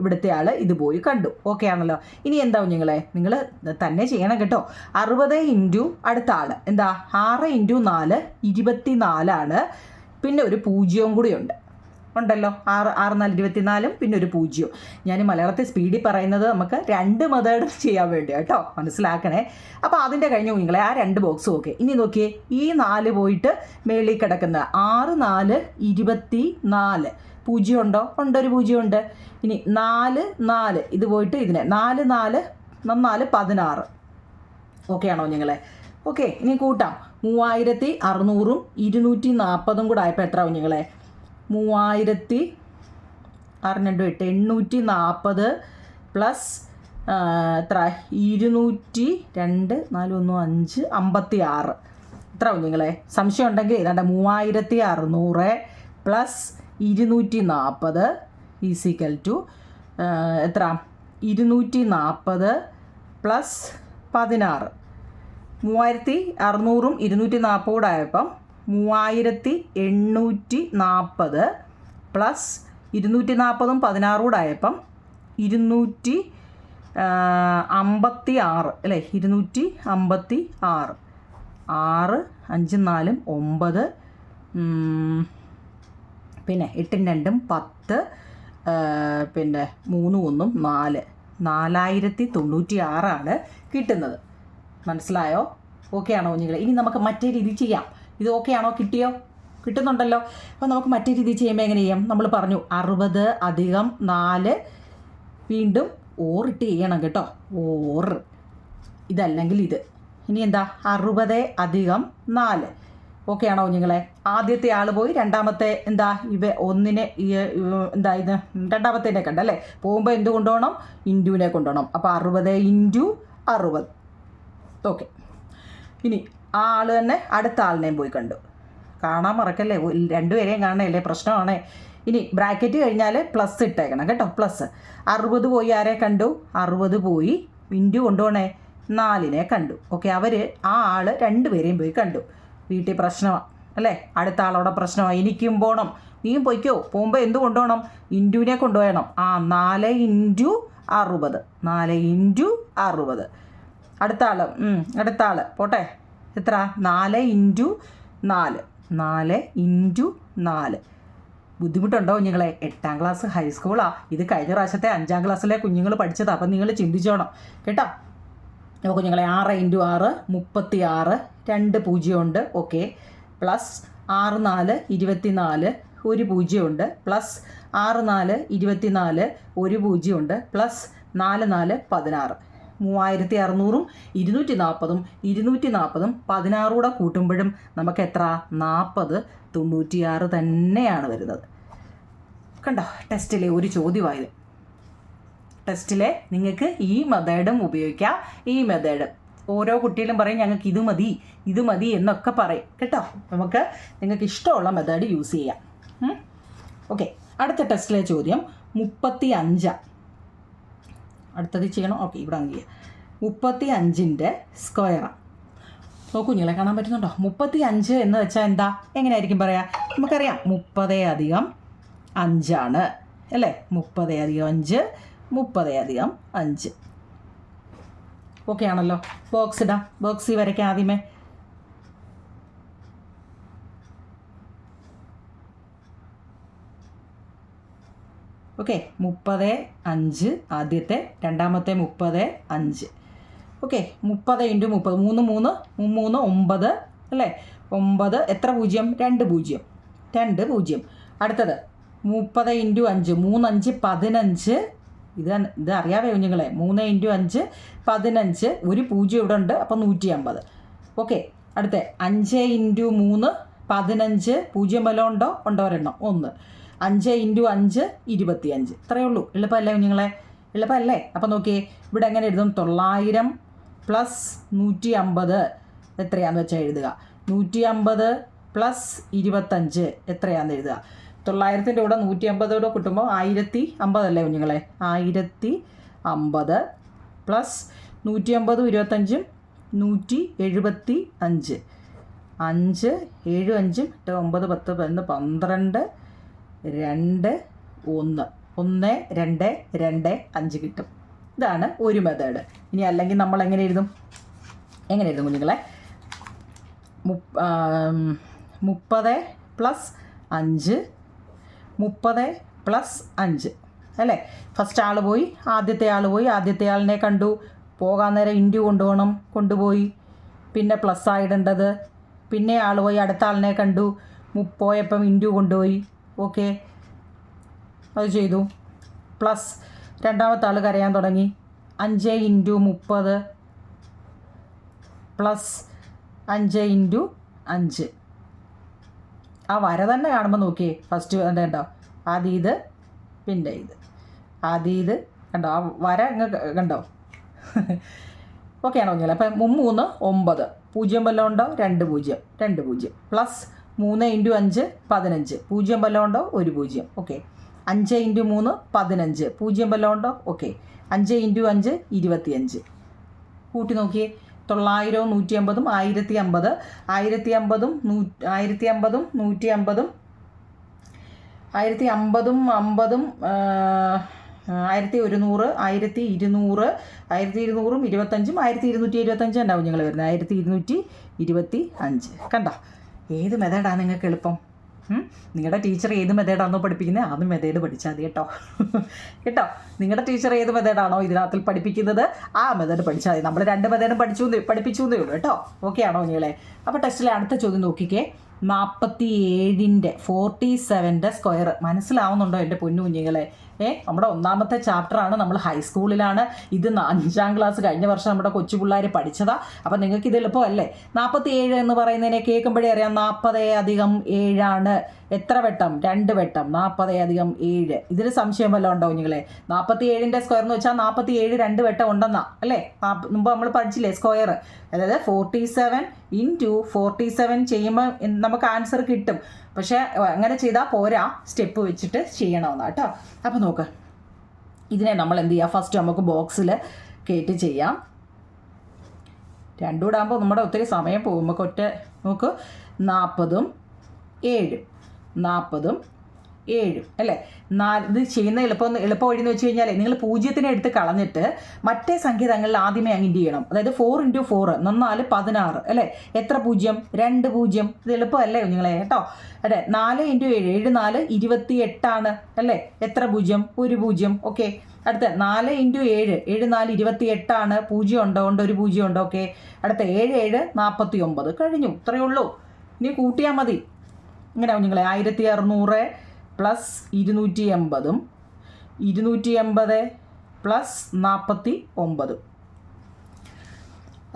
ഇവിടുത്തെ ആൾ ഇത് പോയി കണ്ടു. ഓക്കെ ആണല്ലോ. ഇനി എന്താ കുഞ്ഞുങ്ങളെ, നിങ്ങൾ തന്നെ ചെയ്യണം കേട്ടോ. 60 × അടുത്ത ആൾ എന്താ? 6 × 4 24 പിന്നെ ഒരു പൂജ്യവും കൂടി ഉണ്ടല്ലോ. 6 4 24 പിന്നെ ഒരു പൂജ്യവും. ഞാൻ മലയാളത്തിൽ സ്പീഡിൽ പറയുന്നത് നമുക്ക് രണ്ട് മെത്തേഡ് ചെയ്യാൻ വേണ്ടി കേട്ടോ, മനസ്സിലാക്കണേ. അപ്പോൾ അതിൻ്റെ കഴിഞ്ഞ കുഞ്ഞുങ്ങളെ ആ 2 ബോക്സ് ഓക്കെ. ഇനി നോക്കിയേ, ഈ 4 പോയിട്ട് മേളിൽ കിടക്കുന്ന 6 4 24 പൂജ്യം ഉണ്ടോ? ഒരു പൂജ്യമുണ്ട്. ഇനി 4 4 ഇത് പോയിട്ട് ഇതിനെ 4 4 4 16. ഓക്കെ ആണോ കുഞ്ഞുങ്ങളെ? ഓക്കെ. ഇനി കൂട്ടാം. 3600ഉം 240ഉം കൂടെ ആയപ്പോൾ എത്ര കുഞ്ഞുങ്ങളെ? 3000 840 പ്ലസ് എത്ര? 202 4 1 5 56. എത്ര കുഞ്ഞുങ്ങളെ? സംശയം ഉണ്ടെങ്കിൽ ഏതാണ്ട് 3600 പ്ലസ് 240 = എത്ര? 240 പ്ലസ് 16. 3600ഉം 240 കൂടെ ആയപ്പം 3840 പ്ലസ് 240ഉം 16 കൂടെ ആയപ്പം 256 അല്ലേ? 256. 6 5 4 9 പിന്നെ 8 2 10 പിന്നെ 3 1 4 4096 കിട്ടുന്നത്. മനസ്സിലായോ? ഓക്കെ ആണോ കുഞ്ഞുങ്ങളെ? ഇനി നമുക്ക് മറ്റേ രീതി ചെയ്യാം. ഇത് ഓക്കെ ആണോ? കിട്ടുന്നുണ്ടല്ലോ. അപ്പോൾ നമുക്ക് മറ്റേ രീതി ചെയ്യുമ്പോൾ എങ്ങനെ ചെയ്യാം? നമ്മൾ പറഞ്ഞു 60 + 4 വീണ്ടും ഓറിട്ട് ചെയ്യണം കേട്ടോ. ഇതല്ലെങ്കിൽ ഇത്. ഇനി എന്താ? 60 + 4. ഓക്കെ ആണോ കുഞ്ഞുങ്ങളെ? ആദ്യത്തെ ആൾ പോയി രണ്ടാമത്തെ എന്താ? ഒന്നിനെ എന്താ ഇത് രണ്ടാമത്തേനെ കണ്ടല്ലേ? പോകുമ്പോൾ എന്ത് കൊണ്ടുപോകണം? ഇൻറ്റുവിനെ കൊണ്ടുപോകണം. അപ്പോൾ 60 × 60. ഓക്കെ. ഇനി ആ ആൾ തന്നെ അടുത്ത ആളിനെയും പോയി കണ്ടു. കാണാൻ മറക്കല്ലേ, രണ്ടുപേരെയും കാണണല്ലേ, പ്രശ്നമാണേ. ഇനി ബ്രാക്കറ്റ് കഴിഞ്ഞാൽ പ്ലസ് ഇട്ടേക്കണം കേട്ടോ. പ്ലസ് 60 പോയി ആരെ കണ്ടു? 60 പോയി ഇൻറ്റു കൊണ്ടുപോകണേ 4നെ കണ്ടു. ഓക്കെ. ആ ആൾ രണ്ടുപേരെയും പോയി കണ്ടു. വീട്ടിൽ പ്രശ്നമാണ് അല്ലേ? അടുത്ത ആളോടെ പ്രശ്നമാണ്. എനിക്കും പോകണം. നീയും പോയിക്കോ. പോകുമ്പോൾ എന്ത് കൊണ്ടുപോകണം? ഇൻറ്റുവിനെ കൊണ്ടുപോകണം. 4 × 60 4 × 60. അടുത്ത ആൾ പോട്ടെ. എത്ര? 4 × 4 4 × 4. ബുദ്ധിമുട്ടുണ്ടോ കുഞ്ഞുങ്ങളെ? 8ാം ക്ലാസ് ഹൈസ്കൂളാണ് ഇത്. കഴിഞ്ഞ പ്രാവശ്യത്തെ 5ാം ക്ലാസ്സിലെ കുഞ്ഞുങ്ങൾ പഠിച്ചതാണ്. അപ്പം നിങ്ങൾ ചിന്തിച്ചോണം കേട്ടോ. കുഞ്ഞുങ്ങളെ 6 × 6 36, 2 പൂജ്യമുണ്ട്. ഓക്കെ. പ്ലസ് 6 4 24 ഒരു പൂജ്യമുണ്ട്. പ്ലസ് 6 4 24 ഒരു പൂജ്യമുണ്ട്. പ്ലസ് 4 4 16. 3600ഉം 240ഉം 240ഉം 16 കൂടെ കൂട്ടുമ്പോഴും നമുക്ക് എത്ര? 40 96 തന്നെയാണ് വരുന്നത്. കണ്ടോ? ടെസ്റ്റിലെ ഒരു ചോദ്യമായത്. ടെസ്റ്റിലെ നിങ്ങൾക്ക് ഈ മെത്തേഡും ഉപയോഗിക്കാം. ഈ മെത്തേഡ് ഓരോ കുട്ടികളും പറയും ഞങ്ങൾക്ക് ഇത് മതി എന്നൊക്കെ പറയും കേട്ടോ. നിങ്ങൾക്ക് ഇഷ്ടമുള്ള മെത്തേഡ് യൂസ് ചെയ്യാം. ഓക്കെ. അടുത്ത ടെസ്റ്റിലെ ചോദ്യം 35. അടുത്തത് ചെയ്യണം. ഓക്കെ. ഇവിടെ 35ൻ്റെ സ്ക്വയറാണ്. നോക്കൂ നിങ്ങളെ കാണാൻ പറ്റുന്നുണ്ടോ? 35 എന്ന് വെച്ചാൽ എന്താ, എങ്ങനെയായിരിക്കും പറയാ? നമുക്കറിയാം 30 അധികം 5 അല്ലേ? 30 അധികം 5, 30 അധികം 5. ഓക്കെ ആണല്ലോ. ബോക്സ് ഇടാം. ബോക്സ് വരയ്ക്കാം ആദ്യമേ. ഓക്കെ, 30, 5 ആദ്യത്തെ, രണ്ടാമത്തെ 30, 5. ഓക്കെ, 30 × 30, 3 3 9 അല്ലേ? 9 എത്ര പൂജ്യം? 2 പൂജ്യം, 2 പൂജ്യം. അടുത്തത് 30 × 5, 3 5 15. ഇത് അറിയാവേ കുഞ്ഞുങ്ങളെ? 3 × 5 15, ഒരു പൂജ്യം ഇവിടെ ഉണ്ട്, അപ്പം 150. ഓക്കെ, അടുത്ത 5 × 3 15, പൂജ്യം വല്ലതും ഉണ്ടോ? ഉണ്ടോ ഒരെണ്ണം, 1. 5 × 5 25. ഇത്രയേ ഉള്ളൂ. എളുപ്പമല്ലേ കുഞ്ഞുങ്ങളെ? എളുപ്പമല്ലേ? അപ്പം നോക്കിയേ, ഇവിടെ എങ്ങനെ എഴുതും? 900 + 150 എത്രയാണെന്ന് വെച്ചാൽ എഴുതുക. 150 + 25 എത്രയാണെന്ന് എഴുതുക. 900ൻ്റെ കൂടെ 150 കൂടെ കൂട്ടുമ്പോൾ 1050 അല്ലേ കുഞ്ഞുങ്ങളെ? 1050 + 150 25 175. 5 7 5 9 10 11 12 2 1 1 2 2 5 കിട്ടും. ഇതാണ് ഒരു മെത്തേഡ്. ഇനി അല്ലെങ്കിൽ നമ്മൾ എങ്ങനെ എഴുതും? കുഞ്ഞുങ്ങളെ? 30 + 5 30 + 5 അല്ലേ? ഫസ്റ്റ് ആൾ പോയി, ആദ്യത്തെ ആളിനെ കണ്ടു, പോകാൻ നേരം ഇൻറ്റു കൊണ്ടുപോയി, പിന്നെ പ്ലസ് ആയിടേണ്ടത്, പിന്നെ ആൾ പോയി അടുത്ത ആളിനെ കണ്ടു, പോയപ്പം ഇൻറ്റു കൊണ്ടുപോയി. ഓക്കെ, അത് ചെയ്തു. പ്ലസ് രണ്ടാമത്തെ ആൾ കരയാൻ തുടങ്ങി, 5 × 30 + 5 × 5. ആ വര തന്നെ കാണുമ്പോൾ നോക്കിയേ, ഫസ്റ്റ് കണ്ടോ? ആദ്യം ഇത്, പിന്നെ ഇത്, ആദ്യം ഇത് കണ്ടോ? ആ വര കണ്ടോ? ഓക്കെ ആണോ കുഞ്ഞുങ്ങളെ? അപ്പം 3 9, പൂജ്യം വല്ലതും ഉണ്ടോ? 2 പൂജ്യം, 2 പൂജ്യം. പ്ലസ് 3 × 5 15, പൂജ്യം വല്ലതും ഉണ്ടോ? 1 പൂജ്യം. ഓക്കെ, 5 × 3 15, പൂജ്യം വല്ലതും ഉണ്ടോ? ഓക്കെ, 5 × 5 25. കൂട്ടി നോക്കിയേ, 900 150 1050, 1050 1050 150, 1050 50, 1100 1200, 1200 25, 1225 ഉണ്ടാവും ഞങ്ങൾ വരുന്നത്. 1225. കണ്ടോ? ഏത് മെത്തേഡാണ് നിങ്ങൾക്ക് എളുപ്പം? നിങ്ങളുടെ ടീച്ചർ ഏത് മെത്തേഡാണോ പഠിപ്പിക്കുന്നത്, ആ മെത്തേഡ് പഠിച്ചാൽ മതി കേട്ടോ. കേട്ടോ, നിങ്ങളുടെ ടീച്ചർ ഏത് മെത്തേഡാണോ ഇതിനകത്ത് പഠിപ്പിക്കുന്നത്, ആ മെത്തേഡ് പഠിച്ചാൽ മതി. നമ്മൾ 2 മെത്തേഡും പഠിപ്പിച്ചു എന്നേ ഉള്ളൂ കേട്ടോ. ഓക്കെ ആണോ കുഞ്ഞുങ്ങളെ? അപ്പോൾ ടെസ്റ്റിലെ അടുത്ത ചോദ്യം നോക്കിക്കേ. 47ൻ്റെ 47ൻ്റെ സ്ക്വയർ മനസ്സിലാവുന്നുണ്ടോ എൻ്റെ പൊന്നു കുഞ്ഞുങ്ങളെ? നമ്മുടെ ഒന്നാമത്തെ ചാപ്റ്ററാണ്, നമ്മൾ ഹൈസ്കൂളിലാണ്. ഇത് 5ാം ക്ലാസ് കഴിഞ്ഞ വർഷം നമ്മുടെ കൊച്ചു പിള്ളേർ പഠിച്ചതാ. അപ്പം നിങ്ങൾക്ക് ഇത് എളുപ്പമല്ലേ? 47 എന്ന് പറയുന്നതിനെ കേൾക്കുമ്പോഴേ അറിയാം 40 + 7 എത്ര വെട്ടം? 2 വെട്ടം. 40 + 7. ഇതിൽ സംശയം വല്ലതും ഉണ്ടോ കുഞ്ഞുങ്ങളെ? 47ൻ്റെ സ്ക്വയർ എന്ന് വെച്ചാൽ 47 2 വെട്ടം ഉണ്ടെന്നാ അല്ലേ? മുമ്പ് നമ്മൾ പഠിച്ചില്ലേ സ്ക്വയർ? അതായത് 47 × 47 ചെയ്യുമ്പോൾ നമുക്ക് ആൻസർ കിട്ടും. പക്ഷേ അങ്ങനെ ചെയ്താൽ പോരാ, സ്റ്റെപ്പ് വെച്ചിട്ട് ചെയ്യണമെന്നാ കേട്ടോ. അപ്പോൾ നോക്ക്, ഇതിനെ നമ്മൾ എന്ത് ചെയ്യുക? ഫസ്റ്റ് നമുക്ക് ബോക്സിൽ കയറ്റി ചെയ്യാം. രണ്ടും കൂടെ ആകുമ്പോൾ നമ്മുടെ ഒത്തിരി സമയം പോകും. നമുക്ക് ഒറ്റ നോക്ക്, 40 7 40 7 അല്ലേ? ഇത് ചെയ്യുന്ന എളുപ്പ വഴി എന്ന് വെച്ച് കഴിഞ്ഞാൽ നിങ്ങൾ 0 എടുത്ത് കളഞ്ഞിട്ട് മറ്റേ സംഖ്യതങ്ങളിൽ ആദ്യമേ അങ്ങ് ഇൻഡ് ചെയ്യണം. അതായത് 4 × 4 4 16 അല്ലേ? എത്ര പൂജ്യം? 2 പൂജ്യം. ഇത് എളുപ്പമല്ലേ കുഞ്ഞുങ്ങളെ? കേട്ടോ. അതെ, 4 × 7 7 4 28 അല്ലേ? എത്ര പൂജ്യം? 1 പൂജ്യം. ഓക്കെ, അടുത്ത 4 × 7 7 4 28 പൂജ്യം ഉണ്ടോ? ഉണ്ട്, 1 പൂജ്യം ഉണ്ടോ? ഓക്കെ, അടുത്ത 7 7 49. കഴിഞ്ഞു. ഇത്രയേ ഉള്ളൂ. ഇനി കൂട്ടിയാൽ മതി. ഇങ്ങനെ കുഞ്ഞുങ്ങളെ 1600 + 280 280 + 49.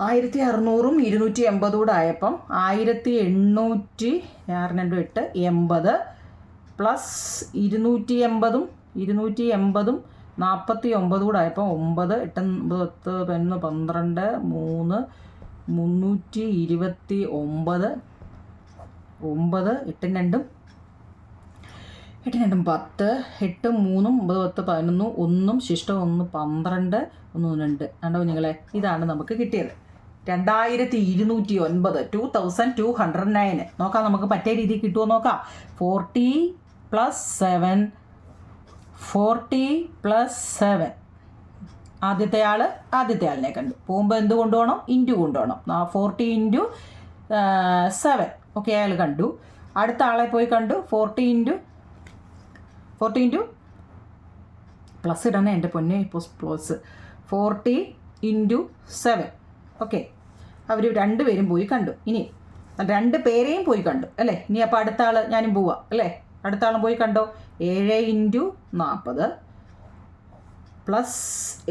1600ഉം 280 കൂടെ ആയപ്പം 1880 + 280 280 49 കൂടെ ആയപ്പോൾ 9 8 9 10 12 3 329 9 8 2 8 2 10 8 3 9 10 11 1 ശിഷ്ടം 1 12 1 2 കണ്ടോ കുഞ്ഞുങ്ങളെ? ഇതാണ് നമുക്ക് കിട്ടിയത്. 2209 2209 നോക്കാം, നമുക്ക് പറ്റിയ രീതിയിൽ കിട്ടുമോ നോക്കാം. 40 + 7 ആദ്യത്തെ ആളിനെ കണ്ടു. പോകുമ്പോൾ എന്ത് കൊണ്ടുപോകണം? ഇൻറ്റു കൊണ്ടുപോകണം. 40 × 7 ഓക്കെ, അയാൾ കണ്ടു. അടുത്ത ആളെ പോയി കണ്ടു. 40 പ്ലസ് ഇടണേ എൻ്റെ പൊന്നെ, ഇപ്പോൾ പ്ലസ് 40 × 7 ഓക്കെ. അവർ രണ്ടുപേരും പോയി കണ്ടു. ഇനി 2 പേരെയും പോയി കണ്ടു അല്ലേ. ഇനി അപ്പോൾ അടുത്ത ആൾ ഞാനും പോവാം അല്ലേ. അടുത്ത ആളും പോയി കണ്ടോ. 7 × 40 +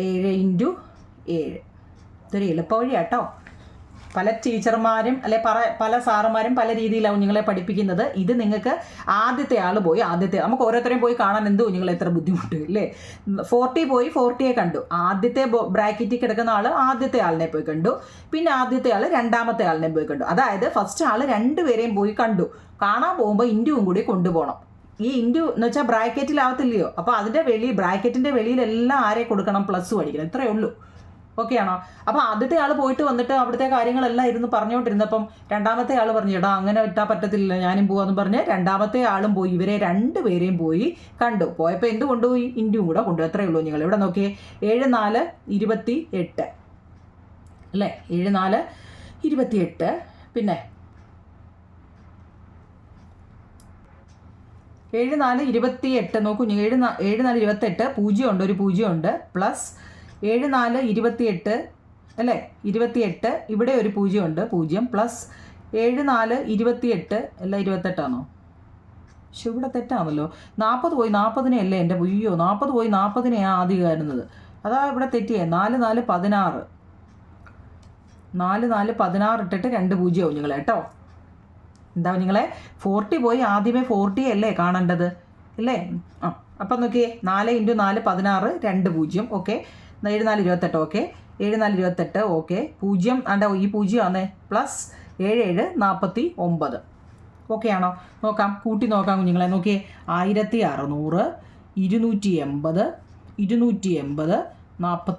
7 × 7. ഇതൊരു എളുപ്പ വഴിയാട്ടോ. പല ടീച്ചർമാരും അല്ലെ പല സാറന്മാരും പല രീതിയിലാവും നിങ്ങളെ പഠിപ്പിക്കുന്നത്. ഇത് നിങ്ങൾക്ക് ആദ്യത്തെ ആൾ പോയി നമുക്ക് ഓരോരുത്തരെയും പോയി കാണാൻ എന്തോ നിങ്ങൾ എത്ര ബുദ്ധിമുട്ട് അല്ലേ. 40 പോയി 40യെ കണ്ടു. ആദ്യത്തെ ബ്രാക്കറ്റിൽ കിടക്കുന്ന ആൾ ആദ്യത്തെ ആളിനെ പോയി കണ്ടു. പിന്നെ ആദ്യത്തെ ആൾ രണ്ടാമത്തെ ആളിനെ പോയി കണ്ടു. അതായത് ഫസ്റ്റ് ആൾ 2 പേരെയും പോയി കണ്ടു. കാണാൻ പോകുമ്പോൾ ഇൻറ്റുവും കൂടി കൊണ്ടുപോകണം. ഈ ഇൻറ്റു എന്ന് വെച്ചാൽ ബ്രാക്കറ്റിലാവത്തില്ലയോ. അപ്പോൾ അതിൻ്റെ ബ്രാക്കറ്റിൻ്റെ വെളിയിലെല്ലാം ആരെ കൊടുക്കണം? പ്ലസ് അടിക്കണം. ഇത്രയേ ഉള്ളൂ. ഓക്കെ ആണോ? അപ്പോൾ ആദ്യത്തെ ആൾ പോയിട്ട് വന്നിട്ട് അവിടുത്തെ കാര്യങ്ങളെല്ലാം ഇരുന്ന് പറഞ്ഞുകൊണ്ടിരുന്നപ്പം രണ്ടാമത്തെ ആൾ പറഞ്ഞു, ചേട്ടാ അങ്ങനെ ഇട്ടാൽ പറ്റത്തില്ല, ഞാനും പോവാന്ന് പറഞ്ഞ് രണ്ടാമത്തെ ആളും പോയി ഇവരെ 2 പേരെയും പോയി കണ്ടു. പോയപ്പോൾ എന്ത് കൊണ്ടുപോയി? ഇൻറ്റും കൂടെ കൊണ്ടുപോയി. എത്രയേ ഉള്ളൂ. നിങ്ങൾ ഇവിടെ നോക്കിയേ. 7 × 4 = 28 അല്ലേ. 7 × 4 = 28. പിന്നെ 7 × 4 = 28 നോക്കൂ. 7 × 4 = 28. 0 ഉണ്ട്, ഒരു 0 ഉണ്ട്. പ്ലസ് 7 × 4 = 28 അല്ലേ. 28 ഇവിടെ ഒരു 0 ഉണ്ട്, 0 പ്ലസ് 7 × 4 = 28 അല്ല 28 ആണോ? പക്ഷെ ഇവിടെ തെറ്റാണല്ലോ. 40 പോയി 40നെ അല്ലേ എൻ്റെ അയ്യോ. 40 പോയി 40നെയാണ് ആദ്യം കയറുന്നത്. അതാ ഇവിടെ തെറ്റിയേ. 4 × 4 = 16. 4 × 4 = 16 ഇട്ടിട്ട് 2 0 ആവും നിങ്ങളെ കേട്ടോ. എന്താ നിങ്ങളെ 40 പോയി ആദ്യമേ 40 അല്ലേ കാണേണ്ടത് അല്ലേ. അപ്പം നോക്കിയേ. 4 × 4 = 16, 2 0 ഓക്കെ. 7 × 4 = 28 ഓക്കെ. 7 × 4 = 28 ഓക്കെ. 0 ആണ്ട ഈ 0 ആണേ. പ്ലസ് 7 × 7 = 49 ഓക്കെ ആണോ? നോക്കാം, കൂട്ടി നോക്കാം കുഞ്ഞുങ്ങളെ. നോക്കിയേ. 1600 280 280 49 9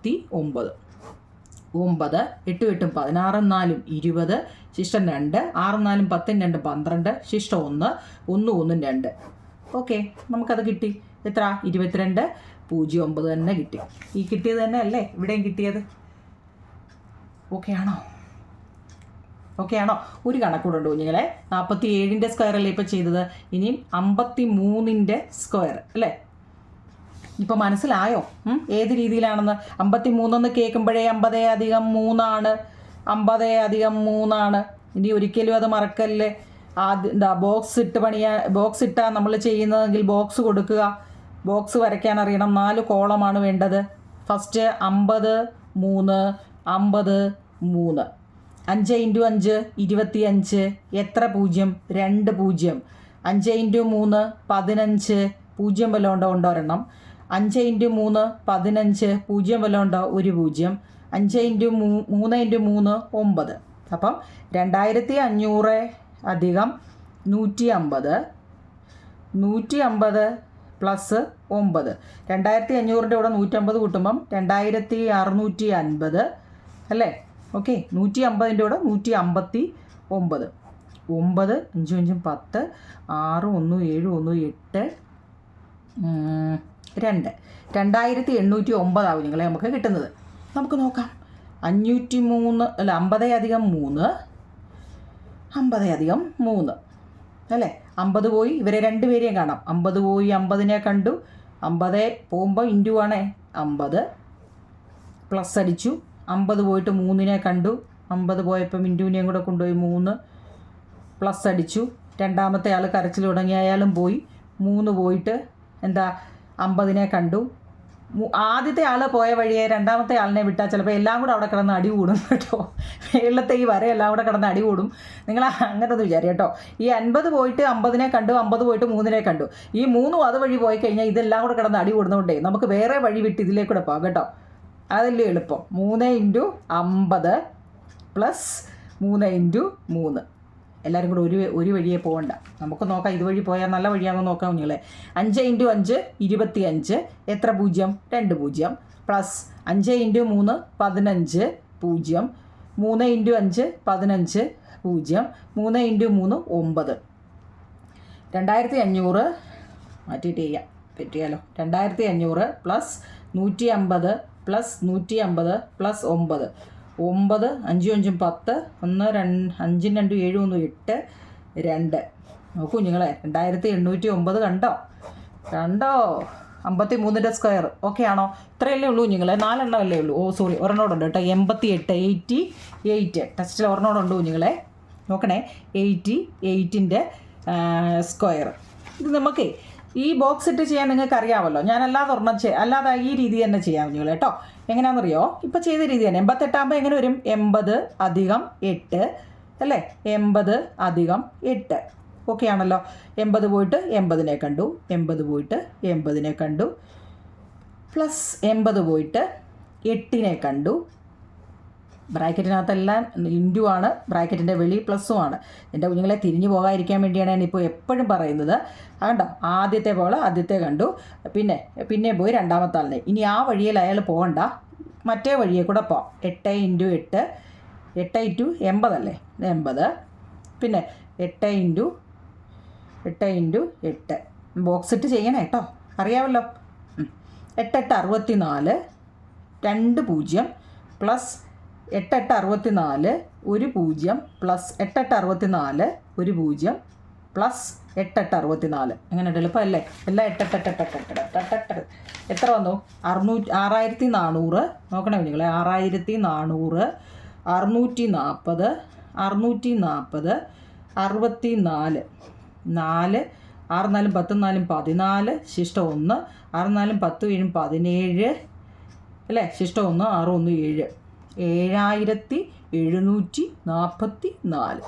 8 8 16 4 20 ശിഷ്ടം 2 6 4 10 2 12 ശിഷ്ടം 1 1 1 2 ഓക്കെ. നമുക്കത് കിട്ടി. എത്ര? 22 09 തന്നെ കിട്ടി. ഈ കിട്ടിയത് തന്നെ അല്ലേ ഇവിടെയും കിട്ടിയത്. ഓക്കെ ആണോ? ഒരു കണക്കൂടുണ്ട് കുഞ്ഞുങ്ങളെ. 47ൻ്റെ സ്ക്വയർ അല്ലേ ഇപ്പോൾ ചെയ്തത്. ഇനിയും 53ൻ്റെ സ്ക്വയർ അല്ലേ. ഇപ്പോൾ മനസ്സിലായോ ഏത് രീതിയിലാണെന്ന്? 53 കേൾക്കുമ്പോഴേ 50 + 3 ആണ്. 50 + 3 ആണ്. ഇനി ഒരിക്കലും അത് മറക്കല്ലേ. ബോക്സ് ഇട്ടാൽ നമ്മൾ ചെയ്യുന്നതെങ്കിൽ ബോക്സ് കൊടുക്കുക. ബോക്സ് വരയ്ക്കാൻ അറിയണം. 4 കോളമാണ് വേണ്ടത്. ഫസ്റ്റ് 50 3 50 3 5 × 5 25 എത്ര 0? 2 0. 5 × 3 15 0 വല്ലതും ഉണ്ടോ? ഒരെണ്ണം. 5 × 3 15 0 വല്ലതും ഉണ്ടോ? ഒരു 0. 5 × 3 × 3 9. അപ്പം 2500 + 150 150 പ്ലസ് 9. 2500ൻ്റെ കൂടെ 150 കൂട്ടുമ്പം 2650 അല്ലേ. ഓക്കെ. 150ൻ്റെ കൂടെ 159 9 5 5 10 6 1 7 1 8 2 2809 ആവും നിങ്ങളെ നമുക്ക് കിട്ടുന്നത്. നമുക്ക് നോക്കാം. 503 അല്ല 50 + 3 50 + 3 അല്ലേ. 50 പോയി ഇവരെ 2 പേരെയും കാണാം. 50 പോയി 50നെ കണ്ടു. 50 പോകുമ്പോൾ ഇൻറ്റു ആണേ. 50 പ്ലസ് അടിച്ചു. 50 പോയിട്ട് 3നെ കണ്ടു. 50 പോയപ്പം ഇൻറ്റുവിനെയും കൂടെ കൊണ്ടുപോയി 3 പ്ലസ് അടിച്ചു. രണ്ടാമത്തെ ആൾ കരച്ചിൽ തുടങ്ങി, അയാളും പോയി. 3 പോയിട്ട് എന്താ 50നെ കണ്ടു. ആദ്യത്തെ ആൾ പോയ വഴിയെ രണ്ടാമത്തെ ആളിനെ വിട്ടാൽ ചിലപ്പോൾ എല്ലാം കൂടെ അവിടെ കിടന്ന് അടി കൂടും കേട്ടോ. വെള്ളത്തെ ഈ വരയെല്ലാം കൂടെ കിടന്ന് അടി കൂടും. നിങ്ങൾ അങ്ങനെ ഒന്ന് വിചാരിക്കും കേട്ടോ. ഈ 50 പോയിട്ട് 50നെ കണ്ടു, 50 പോയിട്ട് 3നെ കണ്ടു. ഈ 3 അതുവഴി പോയി കഴിഞ്ഞാൽ ഇതെല്ലാം കൂടെ കിടന്ന് അടി കൂടുന്നതുകൊണ്ടേ നമുക്ക് വേറെ വഴി വിട്ട് ഇതിലേക്കൂടെ പോകാം കേട്ടോ. അതല്ലേ എളുപ്പം. 3 × 50 പ്ലസ് 3 × 3 എല്ലാവരും കൂടെ ഒരു വഴിയെ പോകണ്ട. നമുക്ക് നോക്കാം ഇതുവഴി പോയാൽ നല്ല വഴിയാണെന്ന് നോക്കാം കുഞ്ഞുങ്ങളെ. 5 × 5 25 എത്ര 0? 2 0 പ്ലസ് 5 × 3 15 0 3 × 5 15 0. 3 × 3 9. 2500 മാറ്റിയിട്ട് ചെയ്യാം, പറ്റിയാലോ. 2500 പ്ലസ് 150 പ്ലസ് 150 പ്ലസ് 9. 9 5 5 10. 1 2 5 2 7 1 8 2. നോക്കൂ നിങ്ങളെ 2809 കണ്ടോ 53ൻ്റെ സ്ക്വയർ. ഓക്കെ ആണോ? ഇത്രയല്ലേ ഉള്ളൂ നിങ്ങളെ, 4 എണ്ണമല്ലേ ഉള്ളൂ. സോറി, ഒരെണ്ണോടുണ്ട് കേട്ടോ. 88 88 ടെസ്റ്റിൽ ഒരെണ്ണോടുണ്ട് നിങ്ങളെ. നോക്കണേ, 88ൻ്റെ സ്ക്വയർ. ഇത് നമുക്ക് ഈ ബോക്സ് ഇട്ട് ചെയ്യാൻ നിങ്ങൾക്ക് അറിയാമല്ലോ. ഞാൻ അല്ലാതെ ഈ രീതി തന്നെ ചെയ്യാം നിങ്ങൾ കേട്ടോ. എങ്ങനെയാണെന്നറിയോ? ഇപ്പോൾ ചെയ്ത രീതി തന്നെ. 88 ആകുമ്പോൾ എങ്ങനെ വരും? 80 + 8 അല്ലേ? 80 + 8. ഓക്കെ ആണല്ലോ. 80 പോയിട്ട് 80നെ കണ്ടു, 80 പോയിട്ട് 80നെ കണ്ടു, പ്ലസ് 80 പോയിട്ട് 8നെ കണ്ടു. ബ്രാക്കറ്റിനകത്തെല്ലാം ഇൻറ്റു ആണ്, ബ്രാക്കറ്റിൻ്റെ വെളി പ്ലസ്സും ആണ്. എൻ്റെ കുഞ്ഞുങ്ങളെ തിരിഞ്ഞു പോകാതിരിക്കാൻ വേണ്ടിയാണ് ഞാനിപ്പോൾ എപ്പോഴും പറയുന്നത്. കണ്ടോ, ആദ്യത്തെ പോലെ ആദ്യത്തെ കണ്ടു, പിന്നെ പോയി രണ്ടാമത്തെ ആളിനെ. ഇനി ആ വഴിയിൽ അയാൾ പോകണ്ട, മറ്റേ വഴിയെ കൂടെ പോകാം. 8 × 8 8 × 80 അല്ലേ? 80. പിന്നെ 8 × 8 ബോക്സ് ഇട്ട് ചെയ്യണേ കേട്ടോ, അറിയാമല്ലോ. 8 8 64 2 0 പ്ലസ് 8 8 64 1 0 പ്ലസ് 8 8 64 1 0 പ്ലസ് 8 8 64. എങ്ങനെ എളുപ്പമല്ലേ? എല്ലാം 8 8 8 8 8 എത്ര വന്നു? 6400. നോക്കണേ നിങ്ങളെ, 6400 640 640 64 4 6 4 10 4 14 ശിഷ്ടം 1 6 4 10 7 17 അല്ലേ? ശിഷ്ടം 1 6 1 7 7744.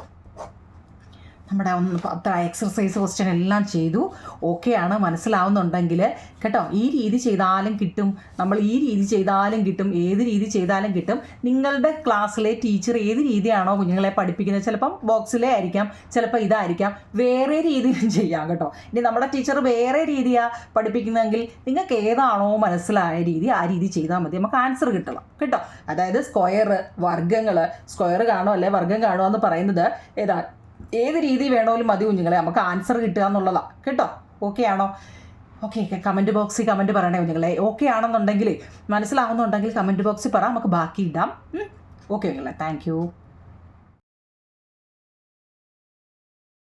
നമ്മുടെ അത്ര എക്സർസൈസ് ക്വസ്റ്റ്യൻ എല്ലാം ചെയ്തു. ഓക്കെയാണ്, മനസ്സിലാവുന്നുണ്ടെങ്കിൽ കേട്ടോ. ഈ രീതി ചെയ്താലും കിട്ടും, നമ്മൾ ഈ രീതി ചെയ്താലും കിട്ടും, ഏത് രീതി ചെയ്താലും കിട്ടും. നിങ്ങളുടെ ക്ലാസ്സിലെ ടീച്ചർ ഏത് രീതിയാണോ കുഞ്ഞുങ്ങളെ പഠിപ്പിക്കുന്നത്, ചിലപ്പം ബോക്സിലെ ആയിരിക്കാം, ചിലപ്പോൾ ഇതായിരിക്കാം, വേറെ രീതിയിലും ചെയ്യാം കേട്ടോ. ഇനി നമ്മുടെ ടീച്ചർ വേറെ രീതിയാണ് പഠിപ്പിക്കുന്നതെങ്കിൽ നിങ്ങൾക്ക് ഏതാണോ മനസ്സിലായ രീതി ആ രീതി ചെയ്താൽ മതി, നമുക്ക് ആൻസർ കിട്ടണം കേട്ടോ. അതായത് സ്ക്വയർ കാണുമോ അല്ലെ വർഗ്ഗം കാണുമോ എന്ന് പറയുന്നത് ഏത് രീതി വേണമെങ്കിലും മതി കുഞ്ഞുങ്ങളെ, നമുക്ക് ആൻസർ കിട്ടുക എന്നുള്ളതാണ് കേട്ടോ. ഓക്കെ ആണോ? ഓക്കെ, കമൻറ്റ് ബോക്സിൽ കമൻറ്റ് പറയണേ കുഞ്ഞുങ്ങളെ. ഓക്കെ ആണെന്നുണ്ടെങ്കിൽ, മനസ്സിലാവുന്നുണ്ടെങ്കിൽ കമൻറ്റ് ബോക്സിൽ പറ, നമുക്ക് ബാക്കി ഇടാം. ഓക്കെ കുഞ്ഞുങ്ങളെ, താങ്ക് യു.